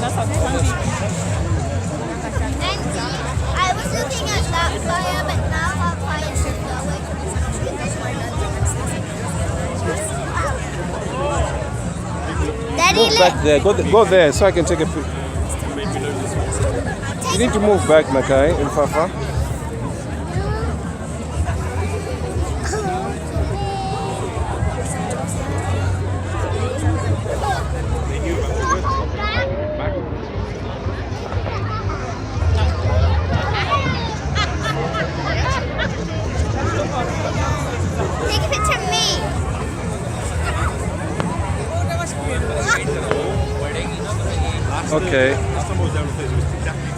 I was looking at that fire, but now our fire should go away from the country because we're not doing Daddy, Move back there. Go there so I can take a picture. You need to move back, Nakai and Fafa. Take a picture of me. Okay.